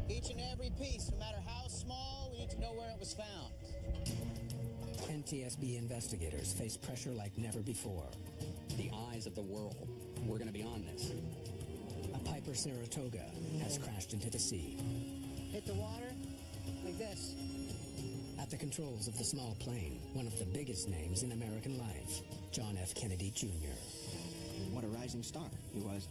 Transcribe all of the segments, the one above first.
Each and every piece, no matter how small, we need to know where it was found. NTSB investigators face pressure like never before. The eyes of the world. We're going to be on this. A Piper Saratoga has crashed into the sea. Hit the water like this. At the controls of the small plane, one of the biggest names in American life, John F. Kennedy Jr. What a rising star he was.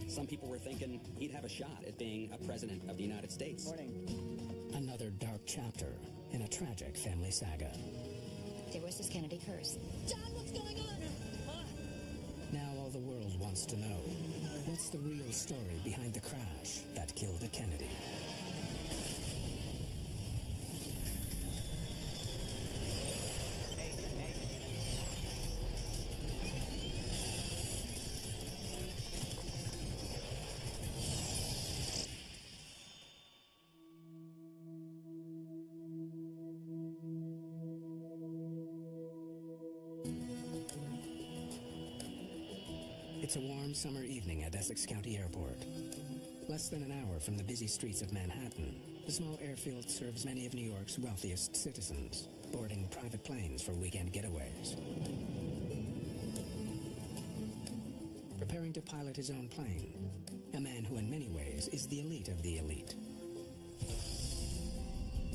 Some people were thinking he'd have a shot at being a president of the United States. Morning. Another dark chapter in a tragic family saga. There was this Kennedy curse. John, what's going on? Now all the world wants to know, what's the real story behind the crash that killed a Kennedy? It's a warm summer evening at Essex County Airport. Less than an hour from the busy streets of Manhattan, the small airfield serves many of New York's wealthiest citizens, boarding private planes for weekend getaways. Preparing to pilot his own plane, a man who in many ways is the elite of the elite.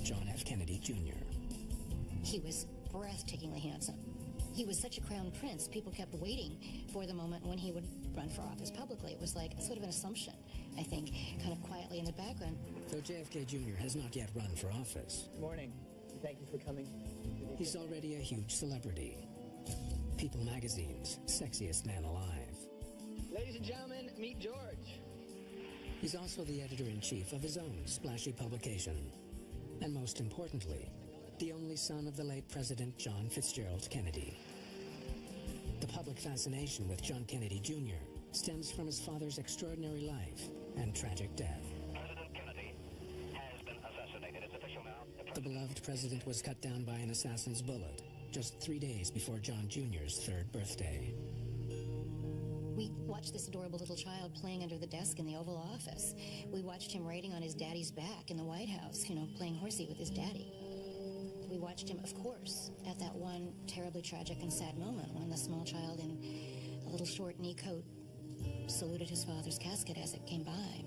John F. Kennedy Jr. He was breathtakingly handsome. He was such a crown prince, people kept waiting for the moment when he would run for office publicly. It was like sort of an assumption, I think, kind of quietly in the background. Though JFK Jr. has not yet run for office. Good morning. Thank you for coming. He's already a huge celebrity. People magazine's sexiest man alive. Ladies and gentlemen, meet George. He's also the editor-in-chief of his own splashy publication. And most importantly, the only son of the late President John Fitzgerald Kennedy. The public fascination with John Kennedy Jr. stems from his father's extraordinary life and tragic death. President Kennedy has been assassinated. It's official now. The beloved president was cut down by an assassin's bullet just 3 days before John Jr.'s third birthday. We watched this adorable little child playing under the desk in the Oval Office. We watched him riding on his daddy's back in the White House, playing horsey with his daddy. We watched him, of course, at that one terribly tragic and sad moment when the small child in a little short knee coat saluted his father's casket as it came by.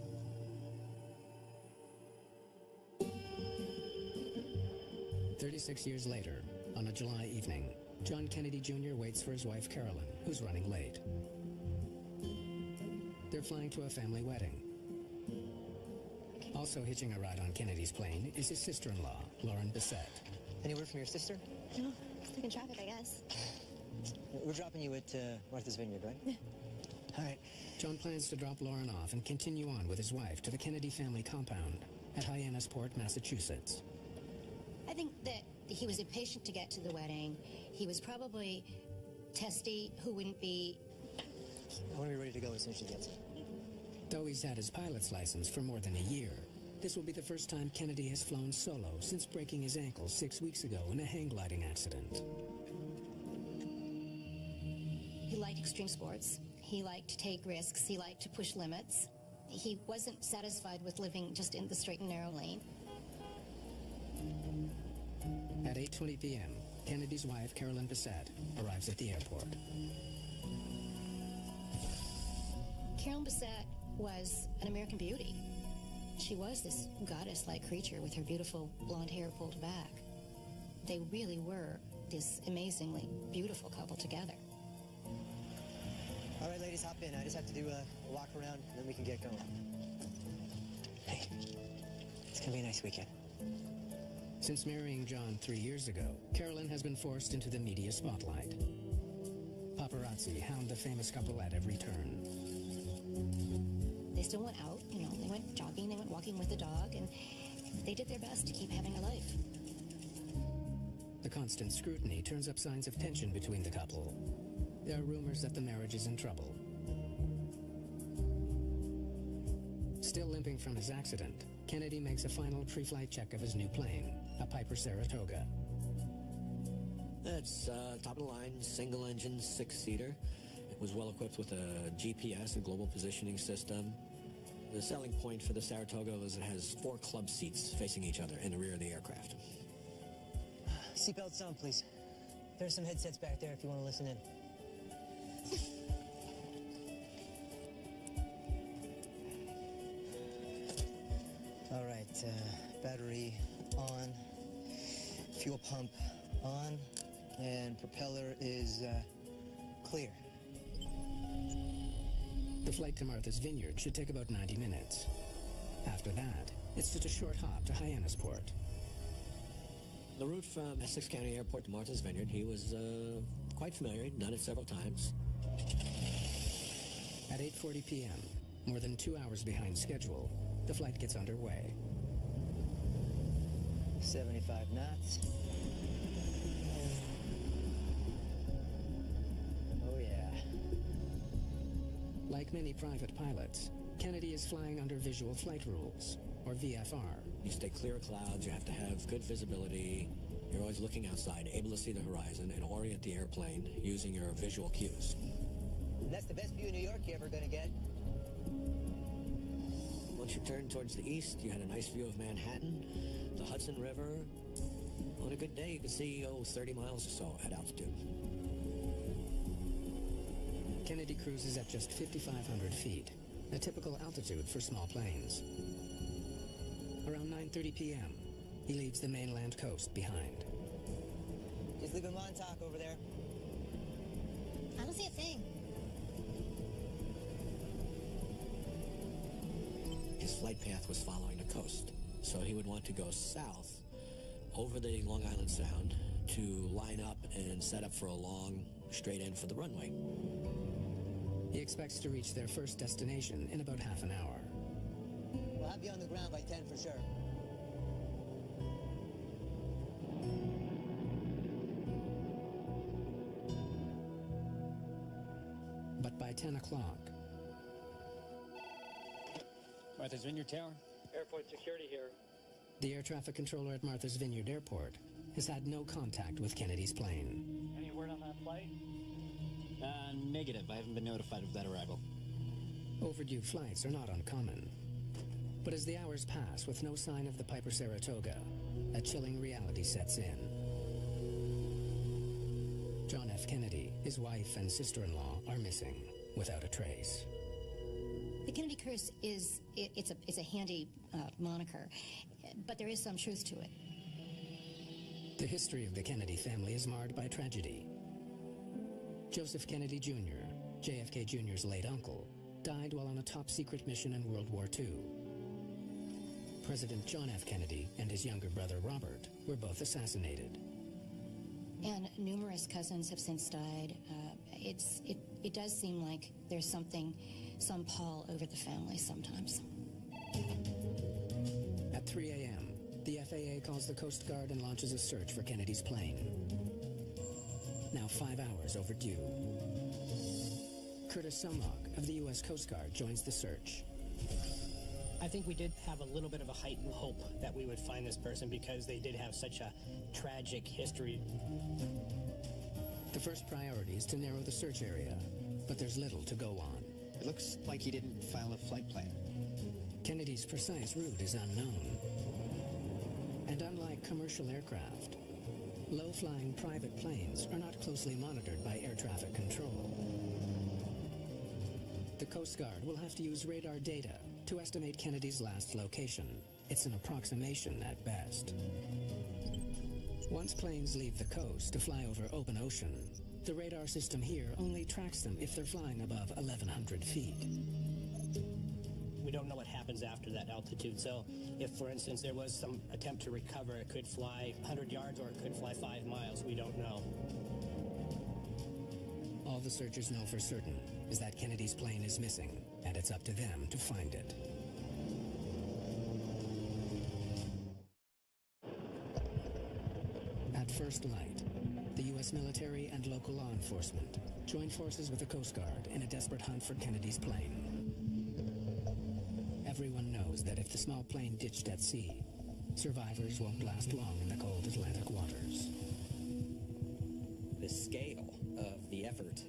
"36 years later, on a July evening, John Kennedy Jr. waits for his wife Carolyn, who's running late. They're flying to a family wedding. Also hitching a ride on Kennedy's plane is his sister-in-law, Lauren Bissett. Any word from your sister? No, stuck in traffic, I guess. We're dropping you at Martha's Vineyard, right? Yeah. All right. John plans to drop Lauren off and continue on with his wife to the Kennedy family compound at Hyannisport, Massachusetts. I think that he was impatient to get to the wedding. He was probably testy, who wouldn't be. I want to be ready to go as soon as she gets it. Though he's had his pilot's license for more than a year, this will be the first time Kennedy has flown solo since breaking his ankle 6 weeks ago in a hang gliding accident. He liked extreme sports. He liked to take risks. He liked to push limits. He wasn't satisfied with living just in the straight and narrow lane. At 8:20 p.m., Kennedy's wife, Carolyn Bissett, arrives at the airport. Carolyn Bissett was an American beauty. She was this goddess-like creature with her beautiful blonde hair pulled back. They really were this amazingly beautiful couple together. All right, ladies, hop in. I just have to do a walk around, and then we can get going. Hey, it's going to be a nice weekend. Since marrying John 3 years ago, Carolyn has been forced into the media spotlight. Paparazzi hound the famous couple at every turn. They still went out, they went jogging, they went walking with the dog, and they did their best to keep having a life. The constant scrutiny turns up signs of tension between the couple. There are rumors that the marriage is in trouble. Still limping from his accident, Kennedy makes a final pre-flight check of his new plane, a Piper Saratoga. It's top-of-the-line, single-engine, six-seater. It was well-equipped with a GPS, a global positioning system. The selling point for the Saratoga is it has 4 club seats facing each other in the rear of the aircraft. Seatbelts on, please. There's some headsets back there if you want to listen in. All right, battery on, fuel pump on, and propeller is clear. The flight to Martha's Vineyard should take about 90 minutes. After that, it's just a short hop to Hyannisport. The route from Essex County Airport to Martha's Vineyard, he was quite familiar. He'd done it several times. At 8:40 p.m., more than 2 hours behind schedule, the flight gets underway. 75 knots. Oh, yeah. Like many private pilots, Kennedy is flying under visual flight rules, or VFR. You stay clear of clouds, you have to have good visibility. You're always looking outside, able to see the horizon and orient the airplane using your visual cues. That's the best view of New York you're ever going to get. Once you turn towards the east, you had a nice view of Manhattan, the Hudson River. On a good day, you could see, 30 miles or so at altitude. Kennedy cruises at just 5,500 feet, a typical altitude for small planes. Around 9:30 p.m., he leaves the mainland coast behind. Just leaving Montauk over there. I don't see a thing. His flight path was following the coast, so he would want to go south over the Long Island Sound to line up and set up for a long straight in for the runway. He expects to reach their first destination in about half an hour. We'll have you on the ground by 10 for sure. But by 10 o'clock, Martha's Vineyard Tower. Airport security here. the air traffic controller at Martha's Vineyard Airport has had no contact with Kennedy's plane. Any word on that flight? Negative. I haven't been notified of that arrival. Overdue flights are not uncommon. But as the hours pass with no sign of the Piper Saratoga, a chilling reality sets in. John F. Kennedy, his wife and sister-in-law are missing without a trace. The Kennedy curse is a handy moniker, but there is some truth to it. The history of the Kennedy family is marred by tragedy. Joseph Kennedy Jr., JFK Jr.'s late uncle, died while on a top-secret mission in World War II. President John F. Kennedy and his younger brother Robert were both assassinated. And numerous cousins have since died. It does seem like there's some pall over the family sometimes. At 3 a.m., the FAA calls the Coast Guard and launches a search for Kennedy's plane. Now 5 hours overdue. Curtis Somog of the U.S. Coast Guard joins the search. I think we did have a little bit of a heightened hope that we would find this person because they did have such a tragic history. The first priority is to narrow the search area, but there's little to go on. It looks like he didn't file a flight plan. Kennedy's precise route is unknown. And unlike commercial aircraft, low-flying private planes are not closely monitored by air traffic control. The Coast Guard will have to use radar data to estimate Kennedy's last location. It's an approximation at best. Once planes leave the coast to fly over open ocean, the radar system here only tracks them if they're flying above 1,100 feet. We don't know what happens after that altitude, so if, for instance, there was some attempt to recover, it could fly 100 yards or it could fly 5 miles. We don't know. All the searchers know for certain is that Kennedy's plane is missing, and it's up to them to find it. At first light, the U.S. military and local law enforcement join forces with the Coast Guard in a desperate hunt for Kennedy's plane. Everyone knows that if the small plane ditched at sea, survivors won't last long in the cold Atlantic waters. The scale of the effort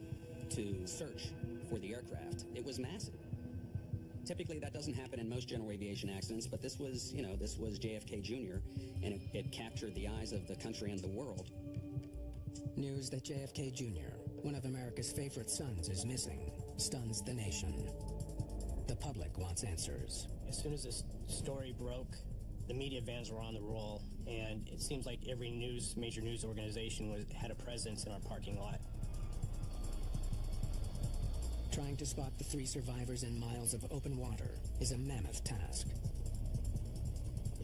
to search for the aircraft, it was massive. Typically, that doesn't happen in most general aviation accidents, but this was, this was JFK Jr., and it captured the eyes of the country and the world. News that JFK Jr., one of America's favorite sons, is missing stuns the nation. The public wants answers. As soon as this story broke, the media vans were on the roll, and it seems like every major news organization had a presence in our parking lot. Trying to spot the 3 survivors in miles of open water is a mammoth task.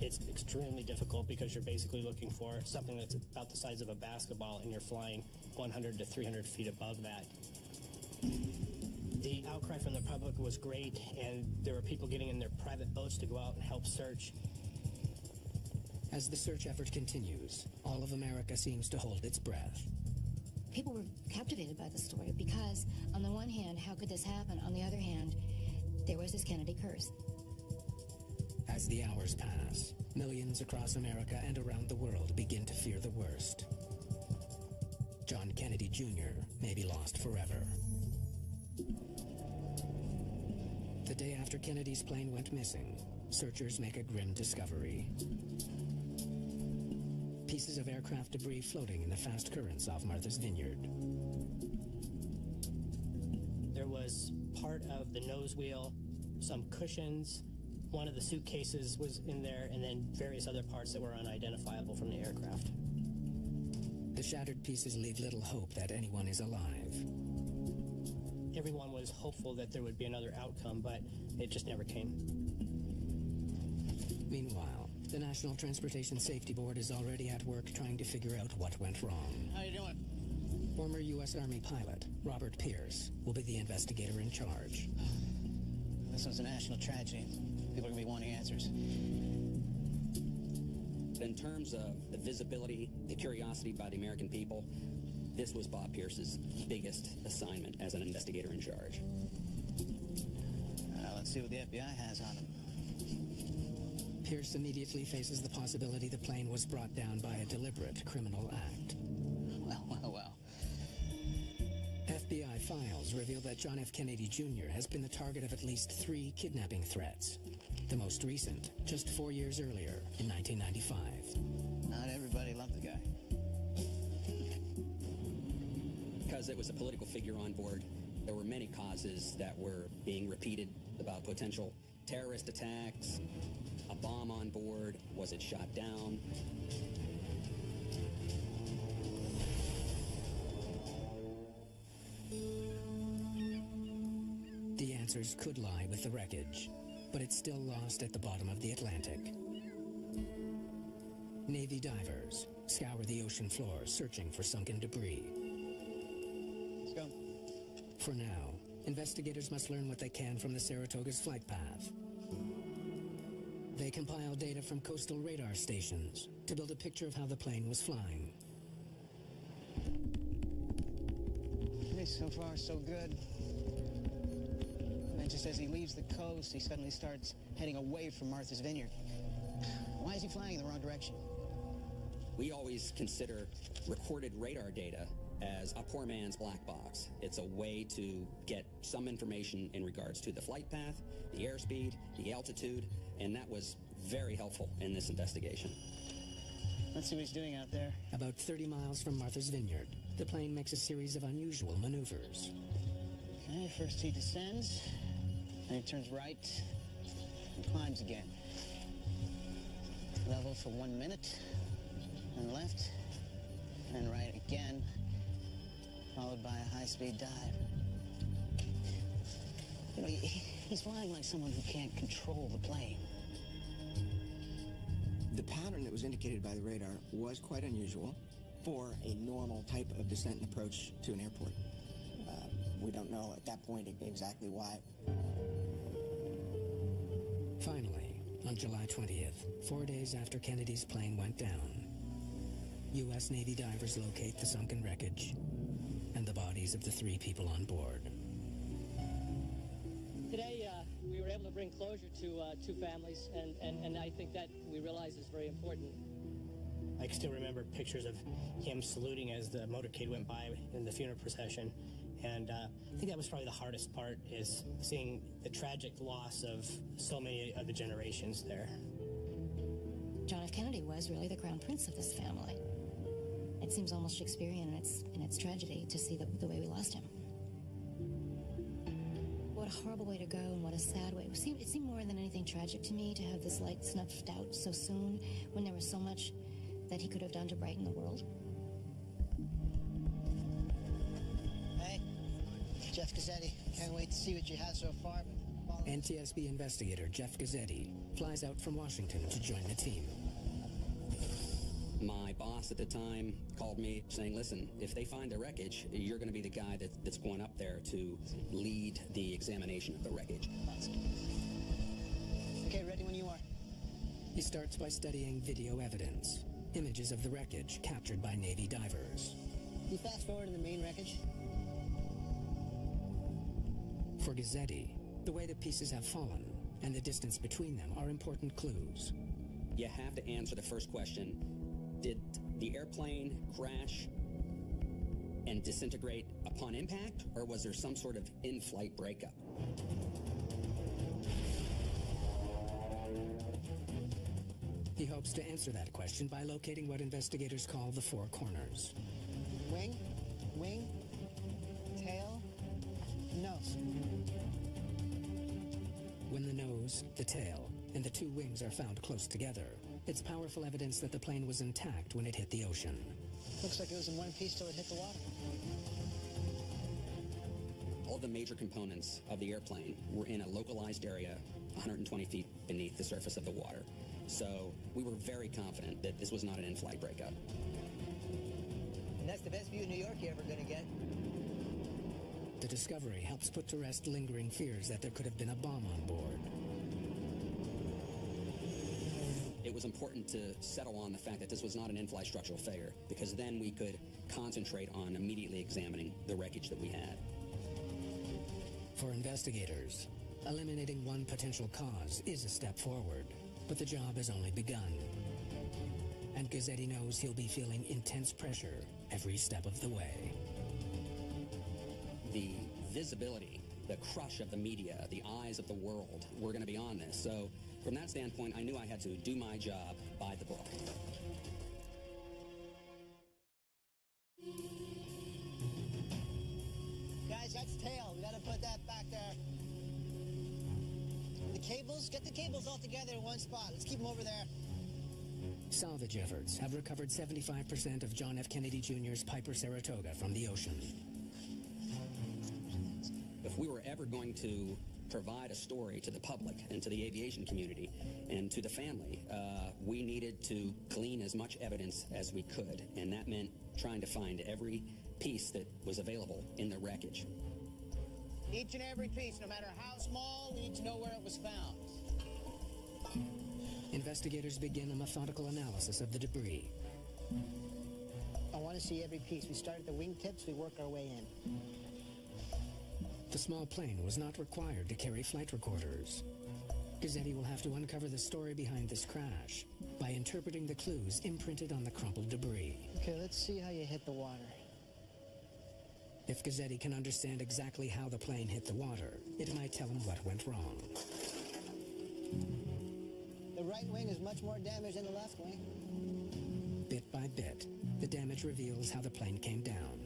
It's extremely difficult because you're basically looking for something that's about the size of a basketball, and you're flying 100 to 300 feet above that. The outcry from the public was great, and there were people getting in their private boats to go out and help search. As the search effort continues, all of America seems to hold its breath. People were captivated by the story because, on the one hand, how could this happen? On the other hand, there was this Kennedy curse. As the hours pass, millions across America and around the world begin to fear the worst. John Kennedy Jr. may be lost forever. The day after Kennedy's plane went missing, searchers make a grim discovery. Pieces of aircraft debris floating in the fast currents off Martha's Vineyard. There was part of the nose wheel, some cushions, one of the suitcases was in there, and then various other parts that were unidentifiable from the aircraft. The shattered pieces leave little hope that anyone is alive. Everyone was hopeful that there would be another outcome, but it just never came. Meanwhile, the National Transportation Safety Board is already at work trying to figure out what went wrong. How you doing? Former U.S. Army pilot Robert Pierce will be the investigator in charge. This one's a national tragedy. People are going to be wanting answers. In terms of the visibility, the curiosity by the American people, this was Bob Pierce's biggest assignment as an investigator in charge. Let's see what the FBI has on him. Pierce immediately faces the possibility the plane was brought down by a deliberate criminal act. Well. FBI files reveal that John F. Kennedy Jr. has been the target of at least 3 kidnapping threats. The most recent, just 4 years earlier, in 1995. Not everybody loved the guy. Because it was a political figure on board, there were many causes that were being repeated about potential terrorist attacks, a bomb on board, was it shot down? The answers could lie with the wreckage, but it's still lost at the bottom of the Atlantic. Navy divers scour the ocean floor searching for sunken debris. Let's go. For now, investigators must learn what they can from the Saratoga's flight path. They compile data from coastal radar stations to build a picture of how the plane was flying. Okay, so far, so good. And then just as he leaves the coast, he suddenly starts heading away from Martha's Vineyard. Why is he flying in the wrong direction? We always consider recorded radar data as a poor man's black box. It's a way to get some information in regards to the flight path, the airspeed, the altitude, and that was very helpful in this investigation. Let's see what he's doing out there. About 30 miles from Martha's Vineyard, the plane makes a series of unusual maneuvers. Okay, first he descends, then he turns right and climbs again. Level for 1 minute, and left, and right again, followed by a high-speed dive. You know, he's flying like someone who can't control the plane. The pattern that was indicated by the radar was quite unusual for a normal type of descent and approach to an airport. We don't know at that point exactly why. Finally, on July 20th, 4 days after Kennedy's plane went down, U.S. Navy divers locate the sunken wreckage and the bodies of the 3 people on board. Today, we were able to bring closure to 2 families, and I think that we realize is very important. I can still remember pictures of him saluting as the motorcade went by in the funeral procession, And I think that was probably the hardest part, is seeing the tragic loss of so many of the generations there. John F. Kennedy was really the crown prince of this family. It seems almost Shakespearean in its tragedy to see the way we lost him. What a horrible way to go, and what a sad way. It seemed more than anything tragic to me to have this light snuffed out so soon, when there was so much that he could have done to brighten the world. Hey, Jeff Gazzetti. Can't wait to see what you have so far. NTSB investigator Jeff Gazzetti flies out from Washington to join the team. My boss at the time called me saying, listen, if they find the wreckage, you're going to be the guy that's going up there to lead the examination of the wreckage. Okay, ready when you are. He starts by studying video evidence, images of the wreckage captured by Navy divers. You fast forward to the main wreckage. For Gazzetti, the way the pieces have fallen and the distance between them are important clues. You have to answer the first question. Did the airplane crash and disintegrate upon impact, or was there some sort of in-flight breakup? He hopes to answer that question by locating what investigators call the four corners. Wing, tail, nose. When the nose, the tail, and the two wings are found close together, it's powerful evidence that the plane was intact when it hit the ocean. Looks like it was in one piece till it hit the water. All the major components of the airplane were in a localized area 120 feet beneath the surface of the water. So we were very confident that this was not an in-flight breakup. And that's the best view of New York you're ever going to get. The discovery helps put to rest lingering fears that there could have been a bomb on board. It was important to settle on the fact that this was not an in-flight structural failure, because then we could concentrate on immediately examining the wreckage that we had. For investigators, eliminating one potential cause is a step forward, but the job has only begun. And Gazzetti knows he'll be feeling intense pressure every step of the way. The visibility, the crush of the media, the eyes of the world were going to be on this. So from that standpoint, I knew I had to do my job by the book. Guys, that's tail. We got to put that back there. The cables, get the cables all together in one spot. Let's keep them over there. Salvage efforts have recovered 75% of John F. Kennedy Jr.'s Piper Saratoga from the ocean. If we were ever going to provide a story to the public and to the aviation community and to the family, we needed to glean as much evidence as we could, and that meant trying to find every piece that was available in the wreckage. Each and every piece, no matter how small, we need to know where it was found. Investigators begin a methodical analysis of the debris. I want to see every piece. We start at the wingtips, we work our way in. The small plane was not required to carry flight recorders. Gazzetti will have to uncover the story behind this crash by interpreting the clues imprinted on the crumpled debris. Okay, let's see how you hit the water. If Gazzetti can understand exactly how the plane hit the water, it might tell him what went wrong. The right wing is much more damaged than the left wing. Bit by bit, the damage reveals how the plane came down.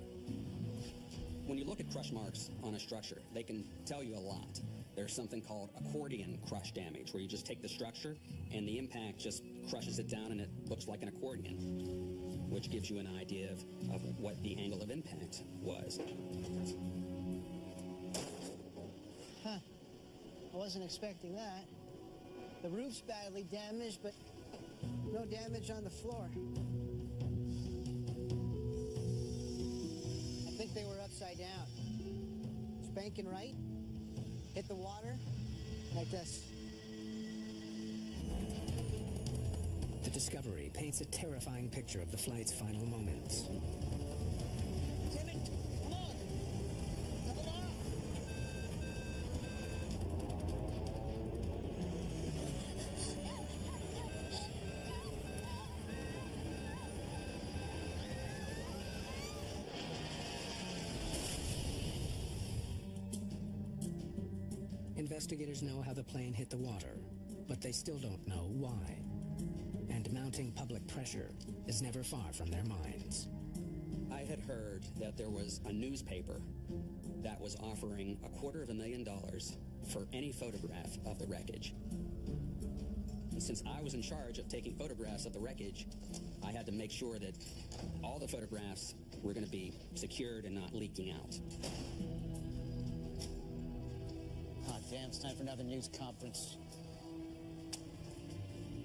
When you look at crush marks on a structure, they can tell you a lot. There's something called accordion crush damage, where you just take the structure and the impact just crushes it down and it looks like an accordion, which gives you an idea of what the angle of impact was. Huh. I wasn't expecting that. The roof's badly damaged, but no damage on the floor. I think they were upside down. Spanking right, hit the water, like this. The discovery paints a terrifying picture of the flight's final moments. Damn it! Come on! Level off! Investigators know how the plane hit the water, but they still don't know why. And mounting public pressure is never far from their minds. I had heard that there was a newspaper that was offering $250,000 for any photograph of the wreckage. And since I was in charge of taking photographs of the wreckage, I had to make sure that all the photographs were going to be secured and not leaking out. Oh, damn, it's time for another news conference.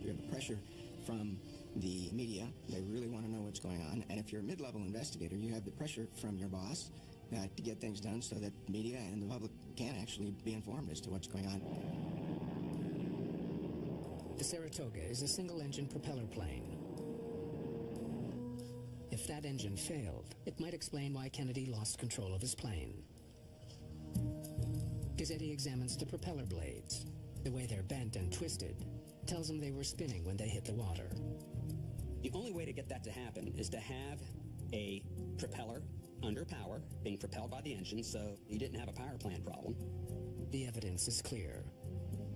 You have the pressure from the media. They really want to know what's going on. And if you're a mid-level investigator, you have the pressure from your boss to get things done so that media and the public can actually be informed as to what's going on. The Saratoga is a single-engine propeller plane. If that engine failed, it might explain why Kennedy lost control of his plane. Gazzetti examines the propeller blades. The way they're bent and twisted tells him they were spinning when they hit the water. The only way to get that to happen is to have a propeller under power, being propelled by the engine, so you didn't have a power plant problem. The evidence is clear.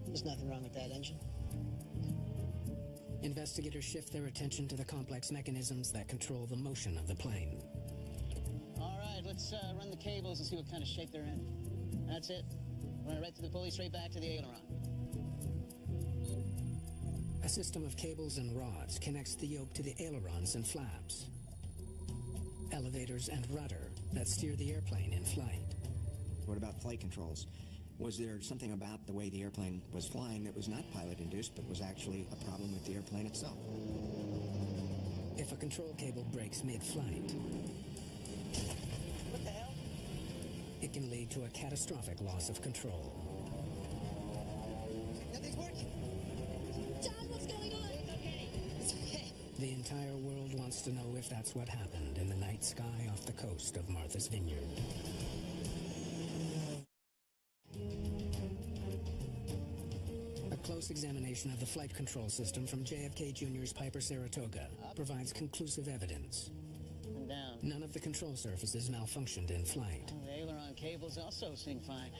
There's nothing wrong with that engine. Investigators shift their attention to the complex mechanisms that control the motion of the plane. All right, let's run the cables and see what kind of shape they're in. That's it. Run it right through the pulley, straight back to the aileron. A system of cables and rods connects the yoke to the ailerons and flaps, elevators and rudder that steer the airplane in flight. What about flight controls? Was there something about the way the airplane was flying that was not pilot-induced, but was actually a problem with the airplane itself? If a control cable breaks mid-flight, What the hell? it can lead to a catastrophic loss of control. Nothing's working. John, what's going on? It's okay. It's okay. The entire world wants to know if that's what happened in the night sky off the coast of Martha's Vineyard. A close examination of the flight control system from JFK Jr.'s Piper Saratoga provides conclusive evidence. And down. None of the control surfaces malfunctioned in flight. The aileron cables also seem fine.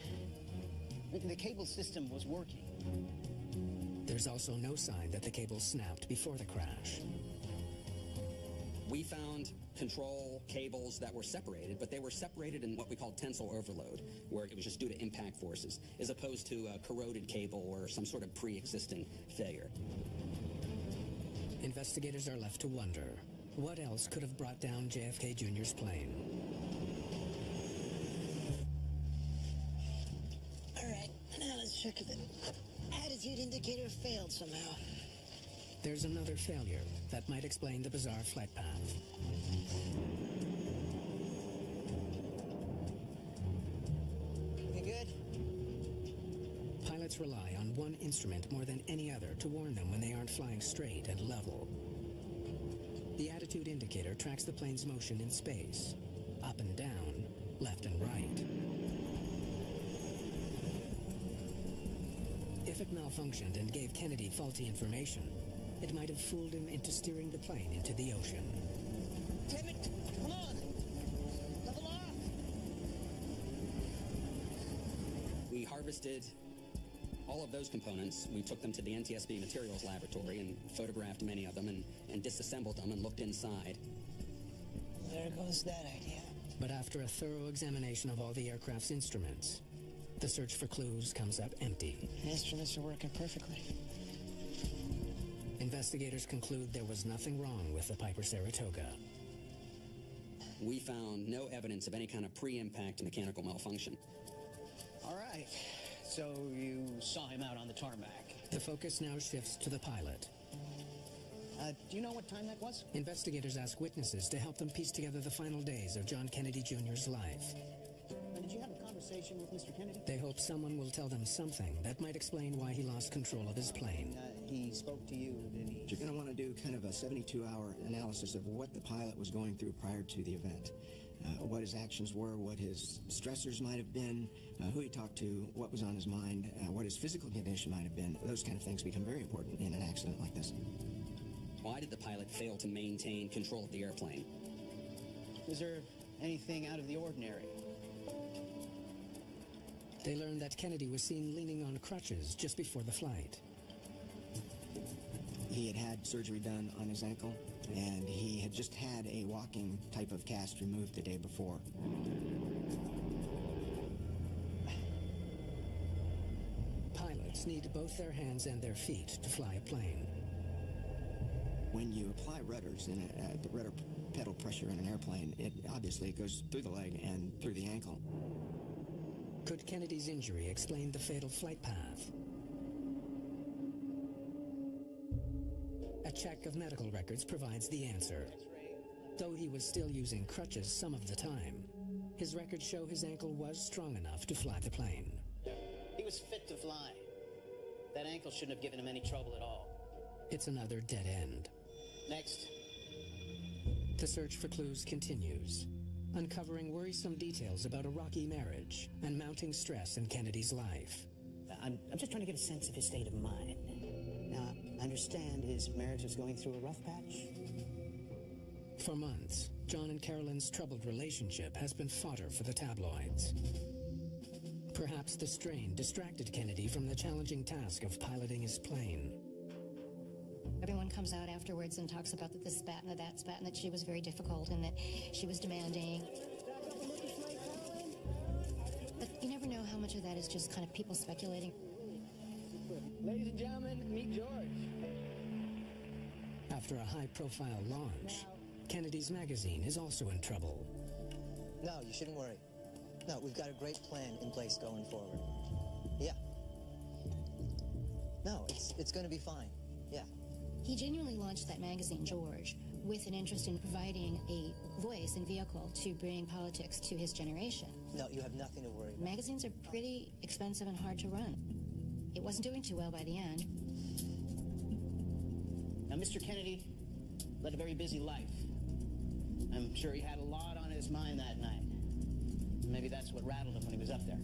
The cable system was working. There's also no sign that the cable snapped before the crash. We found control cables that were separated, but they were separated in what we call tensile overload, where it was just due to impact forces, as opposed to a corroded cable or some sort of pre-existing failure. Investigators are left to wonder, what else could have brought down JFK Jr.'s plane? All right, now let's check if the attitude indicator failed somehow. There's another failure that might explain the bizarre flight path. You good? Pilots rely on one instrument more than any other to warn them when they aren't flying straight and level. The attitude indicator tracks the plane's motion in space, up and down, left and right. If it malfunctioned and gave Kennedy faulty information, it might have fooled him into steering the plane into the ocean. Damn it! Come on! Level off! We harvested all of those components. We took them to the NTSB Materials Laboratory and photographed many of them and disassembled them and looked inside. There goes that idea. But after a thorough examination of all the aircraft's instruments, the search for clues comes up empty. The instruments are working perfectly. Investigators conclude there was nothing wrong with the Piper Saratoga. We found no evidence of any kind of pre-impact mechanical malfunction. All right. So you saw him out on the tarmac. The focus now shifts to the pilot. Do you know what time that was? Investigators ask witnesses to help them piece together the final days of John Kennedy Jr.'s life. Did you have a conversation with Mr. Kennedy? They hope someone will tell them something that might explain why he lost control of his plane. He spoke to you, didn't he? You're going to want to do kind of a 72-hour analysis of what the pilot was going through prior to the event. What his actions were, what his stressors might have been, who he talked to, what was on his mind, what his physical condition might have been. Those kind of things become very important in an accident like this. Why did the pilot fail to maintain control of the airplane? Was there anything out of the ordinary? They learned that Kennedy was seen leaning on crutches just before the flight. He had had surgery done on his ankle, and he had just had a walking type of cast removed the day before. Pilots need both their hands and their feet to fly a plane. When you apply rudders in the rudder pedal pressure in an airplane, it obviously goes through the leg and through the ankle. Could Kennedy's injury explain the fatal flight path? A check of medical records provides the answer. Though he was still using crutches some of the time, his records show his ankle was strong enough to fly the plane. He was fit to fly. That ankle shouldn't have given him any trouble at all. It's another dead end. Next. The search for clues continues, uncovering worrisome details about a rocky marriage and mounting stress in Kennedy's life. I'm just trying to get a sense of his state of mind. Now, I understand his marriage is going through a rough patch. For months, John and Carolyn's troubled relationship has been fodder for the tabloids. Perhaps the strain distracted Kennedy from the challenging task of piloting his plane. Everyone comes out afterwards and talks about that this spat and that spat and that she was very difficult and that she was demanding. But you never know how much of that is just kind of people speculating. Ladies and gentlemen, meet George. After a high-profile launch, Kennedy's magazine is also in trouble. No, you shouldn't worry. No, we've got a great plan in place going forward. Yeah. No, it's going to be fine. Yeah. He genuinely launched that magazine, George, with an interest in providing a voice and vehicle to bring politics to his generation. No, you have nothing to worry about. Magazines are pretty expensive and hard to run. It wasn't doing too well by the end. Now, Mr. Kennedy led a very busy life. I'm sure he had a lot on his mind that night. Maybe that's what rattled him when he was up there.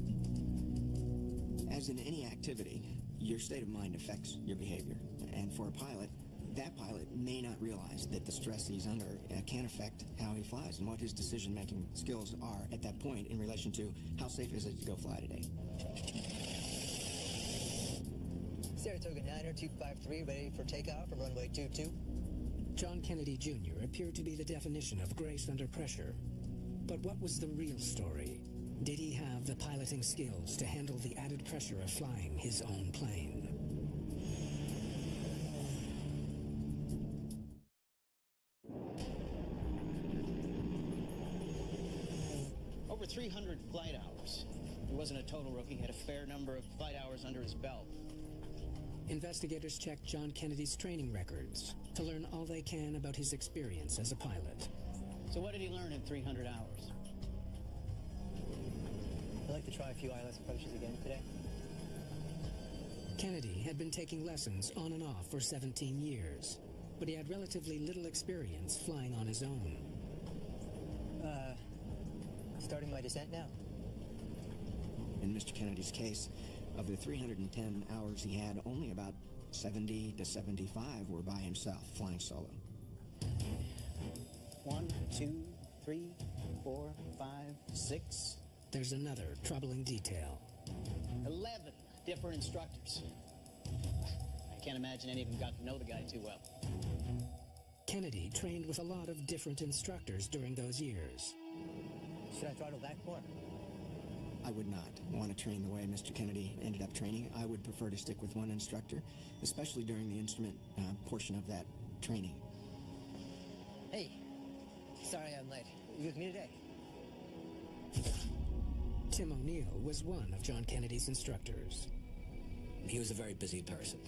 As in any activity, your state of mind affects your behavior. And for a pilot, that pilot may not realize that the stress he's under can affect how he flies and what his decision-making skills are at that point in relation to how safe is it to go fly today. Saratoga 90253, ready for takeoff from runway 22. John Kennedy Jr. appeared to be the definition of grace under pressure. But what was the real story? Did he have the piloting skills to handle the added pressure of flying his own plane? Over 300 flight hours. He wasn't a total rookie. He had a fair number of flight hours under his belt. Investigators checked John Kennedy's training records to learn all they can about his experience as a pilot. So what did he learn in 300 hours? I'd like to try a few ILS approaches again today. Kennedy had been taking lessons on and off for 17 years, but he had relatively little experience flying on his own. Starting my descent now. In Mr. Kennedy's case, of the 310 hours he had, only about 70 to 75 were by himself, flying solo. 1, 2, 3, 4, 5, 6. There's another troubling detail. 11 different instructors. I can't imagine any of them got to know the guy too well. Kennedy trained with a lot of different instructors during those years. Should I throttle back more? I would not want to train the way Mr. Kennedy ended up training. I would prefer to stick with one instructor, especially during the instrument portion of that training. Hey, sorry I'm late. You with me today? Tim O'Neill was one of John Kennedy's instructors. He was a very busy person,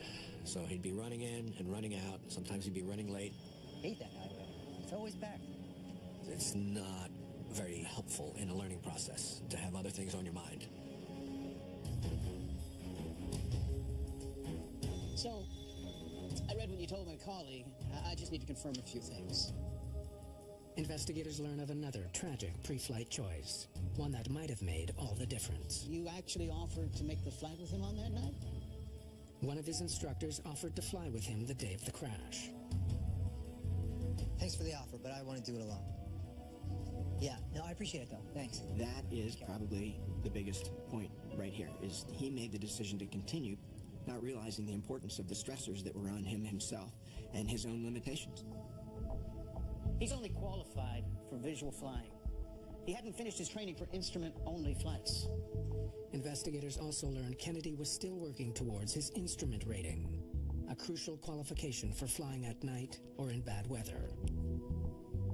so he'd be running in and running out. Sometimes he'd be running late. Hate that highway. It's always packed. It's not very helpful in a learning process to have other things on your mind. So, I read what you told my colleague. I just need to confirm a few things. Investigators learn of another tragic pre-flight choice, one that might have made all the difference. You actually offered to make the flight with him on that night? One of his instructors offered to fly with him the day of the crash. Thanks for the offer, but I want to do it alone. Yeah, no, I appreciate it, though. Thanks. That is probably the biggest point right here, is he made the decision to continue, not realizing the importance of the stressors that were on him himself and his own limitations. He's only qualified for visual flying. He hadn't finished his training for instrument-only flights. Investigators also learned Kennedy was still working towards his instrument rating, a crucial qualification for flying at night or in bad weather.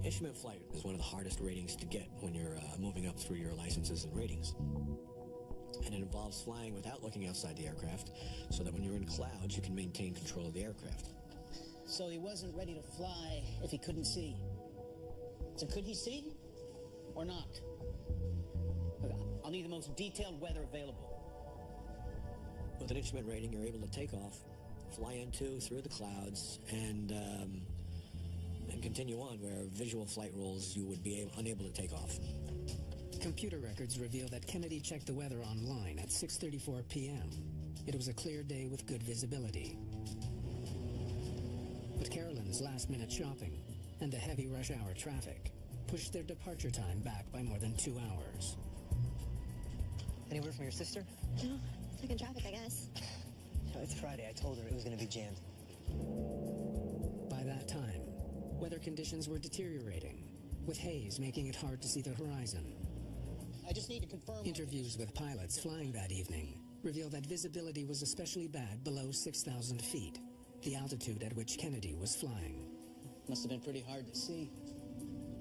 Instrument flight is one of the hardest ratings to get when you're moving up through your licenses and ratings. And it involves flying without looking outside the aircraft, so that when you're in clouds, you can maintain control of the aircraft. So he wasn't ready to fly if he couldn't see. So could he see or not? Look, I'll need the most detailed weather available. With an instrument rating, you're able to take off, fly into, through the clouds, and continue on where visual flight rules you would be unable to take off. Computer records reveal that Kennedy checked the weather online at 6:34 p.m. It was a clear day with good visibility. But Carolyn's last-minute shopping and the heavy rush hour traffic pushed their departure time back by more than 2 hours. Any word from your sister? No, stuck in traffic, I guess. No, it's Friday. I told her it was going to be jammed. By that time, weather conditions were deteriorating, with haze making it hard to see the horizon. I just need to confirm... Interviews with pilots flying that evening reveal that visibility was especially bad below 6,000 feet, the altitude at which Kennedy was flying. Must have been pretty hard to see.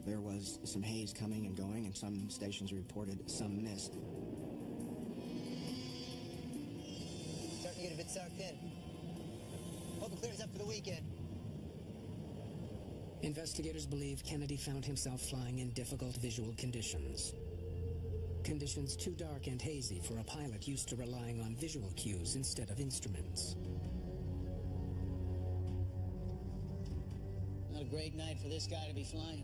There was some haze coming and going, and some stations reported some mist. Starting to get a bit sucked in. Hope it clears up for the weekend. Investigators believe Kennedy found himself flying in difficult visual conditions. Conditions too dark and hazy for a pilot used to relying on visual cues instead of instruments. Not a great night for this guy to be flying.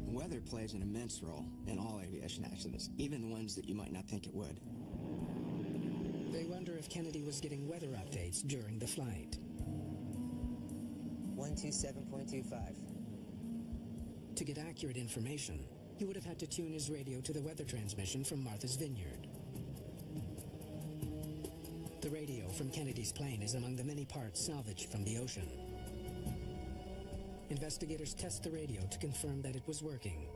Weather plays an immense role in all aviation accidents, even the ones that you might not think it would. They wonder if Kennedy was getting weather updates during the flight. 127.25. To get accurate information, he would have had to tune his radio to the weather transmission from Martha's Vineyard. The radio from Kennedy's plane is among the many parts salvaged from the ocean. Investigators test the radio to confirm that it was working.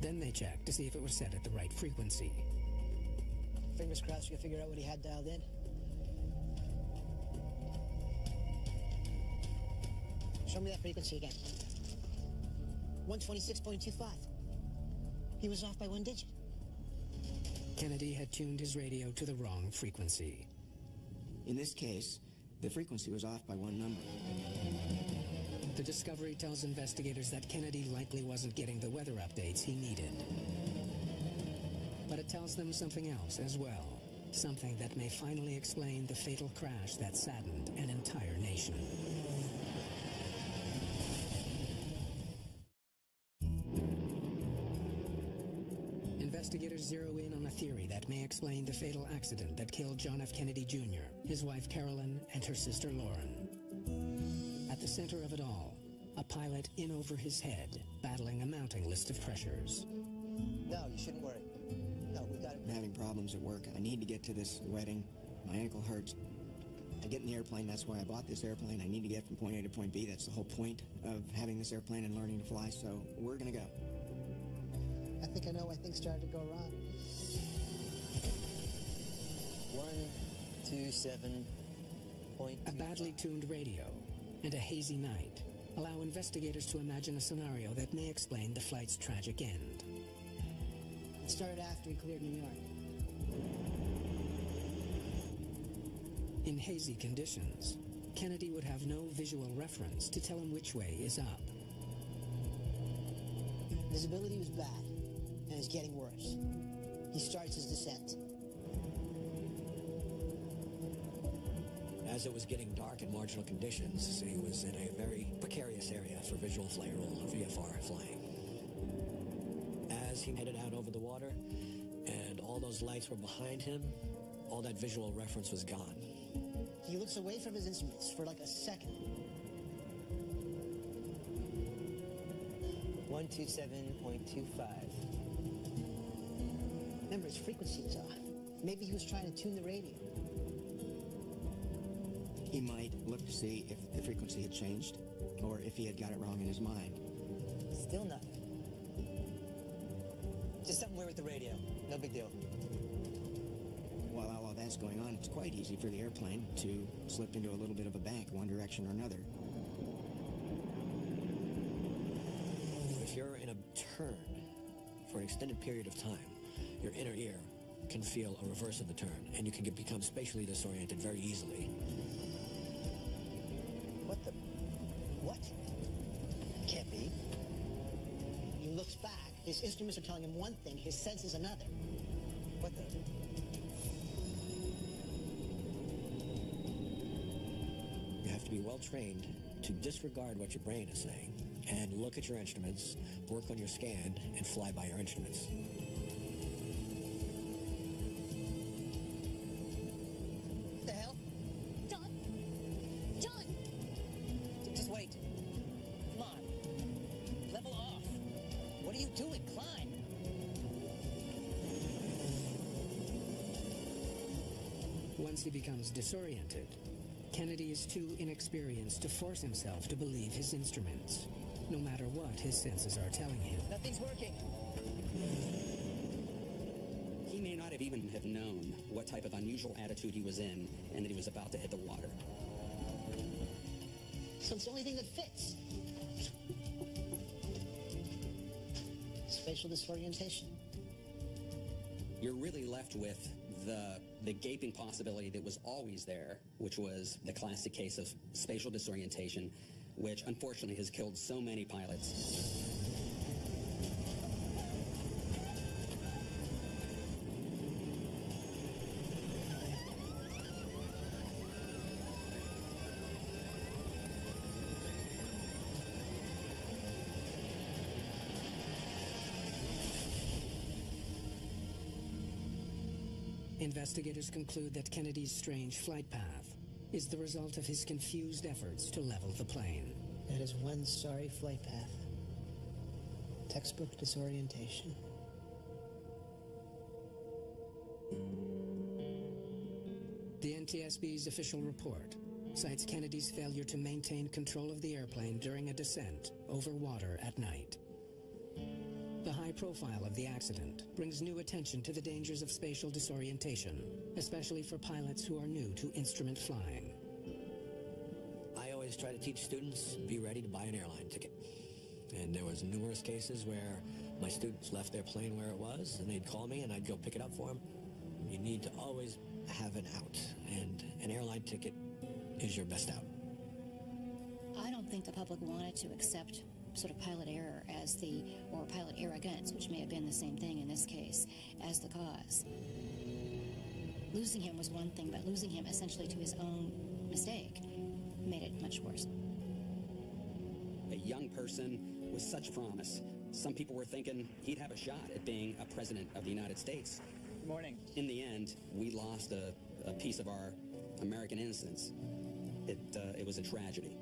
Then they check to see if it was set at the right frequency. Fingers crossed we can figure out what he had dialed in. Show me that frequency again. 126.25. He was off by 1 digit. Kennedy had tuned his radio to the wrong frequency. In this case, the frequency was off by 1 number. The discovery tells investigators that Kennedy likely wasn't getting the weather updates he needed. But it tells them something else as well. Something that may finally explain the fatal crash that saddened an entire nation. Investigators zero in on a theory that may explain the fatal accident that killed John F. Kennedy Jr., his wife Carolyn, and her sister Lauren. At the center of it all, a pilot in over his head, battling a mounting list of pressures. No, you shouldn't worry. No, we got it. I'm having problems at work. I need to get to this wedding. My ankle hurts. I get in the airplane. That's why I bought this airplane. I need to get from point A to point B. That's the whole point of having this airplane and learning to fly. So we're going to go. I think I know why things started to go wrong. 127. A badly tuned radio and a hazy night allow investigators to imagine a scenario that may explain the flight's tragic end. It started after he cleared New York. In hazy conditions, Kennedy would have no visual reference to tell him which way is up. Visibility was bad, and it's getting worse. He starts his descent. As it was getting dark in marginal conditions, he was in a very precarious area for visual flight rule of VFR flying. As he headed out over the water, and all those lights were behind him, all that visual reference was gone. He looks away from his instruments for like a second. 127.25. Remember, his frequency was off. Maybe he was trying to tune the radio. He might look to see if the frequency had changed, or if he had got it wrong in his mind. Still nothing. Just something weird with the radio. No big deal. While all of that's going on, it's quite easy for the airplane to slip into a little bit of a bank, one direction or another. If you're in a turn for an extended period of time, your inner ear can feel a reverse of the turn, and you can become spatially disoriented very easily. What the? What? Can't be. He looks back. His instruments are telling him one thing, his senses another. What the? You have to be well trained to disregard what your brain is saying and look at your instruments, work on your scan, and fly by your instruments. What the hell? John! John! Just wait. Come on. Level off. What are you doing? Climb. Once he becomes disoriented, Kennedy is too inexperienced to force himself to believe his instruments, no matter what his senses are telling him. Nothing's working. He may not have even have known what type of unusual attitude he was in and that he was about to hit the water. So it's the only thing that fits. Spatial disorientation. You're really left with the gaping possibility that was always there, which was the classic case of spatial disorientation, which unfortunately has killed so many pilots. Investigators conclude that Kennedy's strange flight path is the result of his confused efforts to level the plane. That is one sorry flight path. Textbook disorientation. The NTSB's official report cites Kennedy's failure to maintain control of the airplane during a descent over water at night. The high profile of the accident brings new attention to the dangers of spatial disorientation, especially for pilots who are new to instrument flying. I always try to teach students, be ready to buy an airline ticket. And there was numerous cases where my students left their plane where it was, and they'd call me, and I'd go pick it up for them. You need to always have an out, and an airline ticket is your best out. I don't think the public wanted to accept sort of pilot error as or pilot arrogance, which may have been the same thing in this case, as the cause. Losing him was one thing, but losing him essentially to his own mistake made it much worse. A young person with such promise. Some people were thinking he'd have a shot at being a president of the United States. Good morning. In the end, we lost a piece of our American innocence. It was a tragedy.